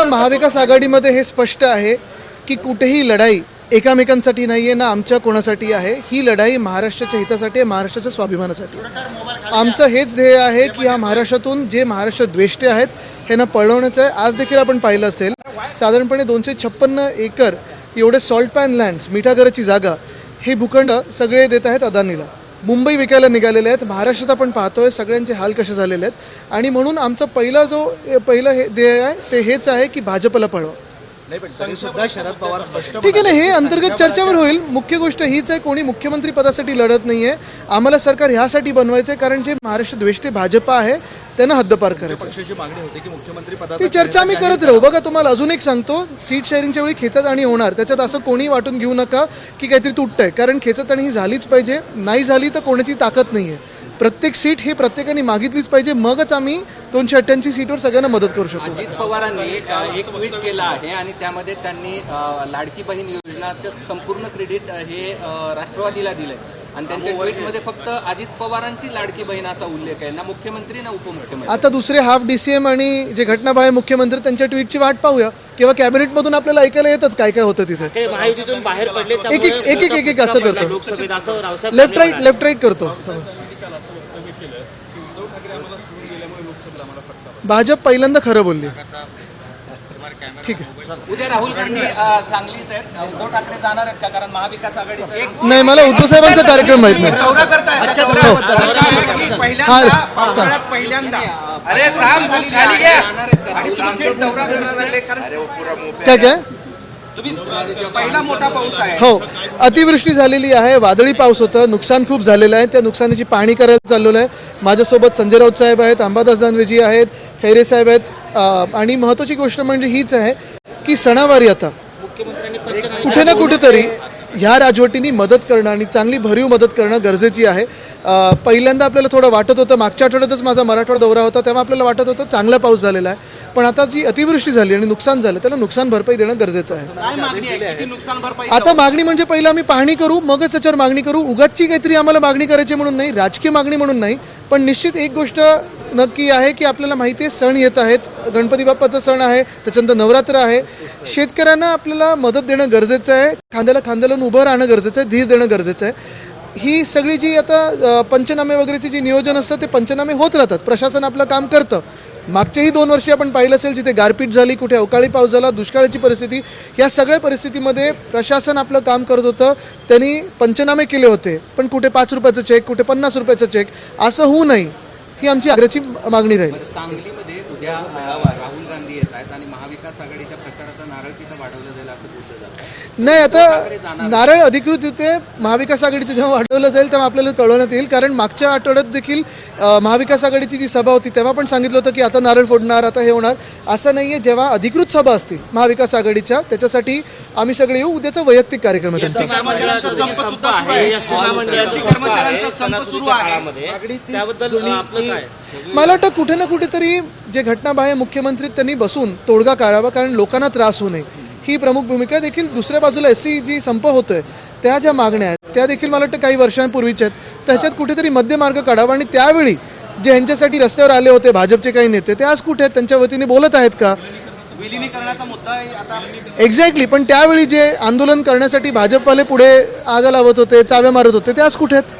महाविकास आघाडीमध्ये हे स्पष्ट आहे की कुठेही लढाई एकामेकांसाठी नाही आहे ना आमच्या कोणासाठी आहे. ही लढाई महाराष्ट्राच्या हितासाठी आहे, महाराष्ट्राच्या स्वाभिमानासाठी. आमचं हेच ध्येय आहे की हा महाराष्ट्रातून जे महाराष्ट्र द्वेष्टे आहेत हे ना पळवण्याचं आहे. आज देखील आपण पाहिलं असेल साधारणपणे 256 एकर एवढे सॉल्ट पॅन लँड्स मिठागराची जागा हे भूखंड सगळे देत आहेत अदानीला. मुंबई विकायला निघालेले आहेत. महाराष्ट्रात आपण पाहतोय सगळ्यांचे हाल कसे झालेले आहेत आणि म्हणून आमचा पहिलं हे ध्येय आहे ते हेच आहे की भाजपला पळवा. शरद पवार स्पष्ट ठीक आहे ना, हे अंतर्गत चर्चेवर होईल. मुख्य गोष्ट हीच आहे कोणी मुख्यमंत्री पदासाठी लढत नाही आहे. आम्हाला सरकार ह्यासाठी बनवायचं आहे कारण जे महाराष्ट्र द्वेष्टे भाजप आहे त्यांना हद्दपार करायचं. पक्षाची मागणी होती की मुख्यमंत्री ती चर्चा आम्ही करत राहू. बघा तुम्हाला अजून एक सांगतो, सीट शेअरिंगच्या वेळी खेचताणी होणार. त्याच्यात असं कोणी वाटून घेऊ नका की काहीतरी तुटतंय, कारण खेचताणी ही झालीच पाहिजे. नाही झाली तर कोणाची ताकद नाही आहे. प्रत्येक सीट ही प्रत्येकाने मागितलीच पाहिजे, मगच आम्ही 288 सीटवर सगळ्यांना मदत करू शकतो. अजित पवारांनी एक ट्विट केलं आहे आणि त्यामध्ये त्यांनी लाडकी बहीण योजनाचं संपूर्ण क्रेडिट हे राष्ट्रवादीला दिलंय आणि त्यांच्या ट्विटमध्ये फक्त अजित पवारांची लाडकी बहीण असा उल्लेख आहे, ना मुख्यमंत्री ना उपमुख्यमंत्री. आता दुसरे हाफ DCM आणि जे घटनाबाह्य मुख्यमंत्री त्यांच्या ट्विटची वाट पाहूया किंवा कॅबिनेटमधून आपल्याला ऐकायला येतच काय काय होतं तिथे. महायुतीतून बाहेर पडले एक असं करतो, लेफ्ट राईट करतो. भाजप पहिल्यांदा खरं बोलली. ठीक आहे, उद्या राहुल गांधी सांगलीत आहेत. उद्धव ठाकरे जाणार आहेत का? कारण महाविकास आघाडी नाही, मला उद्धव साहेबांचा कार्यक्रम माहित नाही. काय काय पहिला मोठा पाऊस आहे. हो, अतिवृष्टी झालेली आहे, वादळी पाऊस होतं, नुकसान खूप झालेलं आहे. त्या नुकसानीची पाहणी करायला चाललेलं आहे. माझ्यासोबत संजय राऊत साहेब आहेत, अंबादास दानवेजी आहेत, खैरे साहेब आहेत. आणि महत्त्वाची गोष्ट म्हणजे हीच आहे की सणावारी आता कुठे ना कुठेतरी ह्या राजवटींनी मदत करणं आणि चांगली भरीव मदत करणं गरजेची आहे. पहिल्यांदा आपल्याला थोडं वाटत होतं, मागच्या आठवड्यातच माझा मराठवाडा दौरा होता तेव्हा आपल्याला वाटत होतं चांगला पाऊस झालेला आहे, पण आता जी अतिवृष्टी झाली आणि नुकसान झालं त्याला नुकसान भरपाई देणं गरजेचं आहे. आता मागणी म्हणजे पहिलं आम्ही पाहणी करू, मगच त्याच्यावर मागणी करू. उगाचची काहीतरी आम्हाला मागणी करायची म्हणून नाही, राजकीय मागणी म्हणून नाही. पण निश्चित एक गोष्ट नक्की आहे की आपल्याला माहिती आहे सण येत आहेत, गणपती बाप्पाचा सण आहे, त्याच्यानंतर नवरात्र आहे. शेतकऱ्यांना आपल्याला मदत देणं गरजेचं आहे, खांद्याला खांद्याला उभं राहणं गरजेचं आहे, धीर देणं गरजेचं आहे. ही सगळी जी आता पंचनामे वगैरेची जी नियोजन असतं ते पंचनामे होत राहतात, प्रशासन आपलं काम करतं. मागच्याही 2 वर्षी आपण पाहिलं असेल जिथे गारपीट झाली, कुठे अवकाळी पाऊस झाला, दुष्काळाची परिस्थिती, या सगळ्या परिस्थितीमध्ये प्रशासन आपलं काम करत होतं. त्यांनी पंचनामे केले होते, पण कुठे 5 रुपयाचा चेक, कुठे 50 रुपयाचा चेक, असं होऊ नये ही आमची आग्रहाची मागणी राहील. सांगलीमध्ये उद्या राहुल गांधी येत आहेत आणि महाविकास आघाडीच्या प्रचाराचा नारळ तिथं वाढवलं जाईल असं बोललं जातं. नाही, आता नारळ अधिकृतरित्या महाविकास आघाडीचं जेव्हा वाढवलं जाईल तेव्हा आपल्याला कळवण्यात येईल. कारण मागच्या आठवड्यात देखील महाविकास आघाडीची जी सभा होती तेव्हा पण सांगितलं होतं की आता नारळ फोडणार, आता हे होणार. असं नाही आहे. जेव्हा अधिकृत सभा असतील महाविकास आघाडीच्या त्याच्यासाठी आम्ही सगळे येऊ. उद्याचा वैयक्तिक कार्यक्रम आहे त्यांचा. मला वाटतं कुठे ना कुठेतरी जे घटनाबाह्य मुख्यमंत्री त्यांनी बसून तोडगा काढावा, कारण लोकांना त्रास होऊ नये ही प्रमुख भूमिका. देखील दुसऱ्या बाजूला ST जी संप होतोय त्या ज्या मागण्या आहेत त्या देखील मला वाटतं काही वर्षांपूर्वीच्या आहेत. त्याच्यात कुठेतरी मध्यमार्ग काढावा आणि त्यावेळी जे ह्यांच्यासाठी रस्त्यावर आले होते भाजपचे काही नेते ते आज कुठे आहेत, त्यांच्या वतीने बोलत आहेत का? विलिनीकरणाचा मुद्दा आता एक्झॅक्टली. पण त्यावेळी जे आंदोलन करण्यासाठी भाजपवाले पुढे आग लावत होते, चाव्या मारत होते, ते आज कुठे आहेत?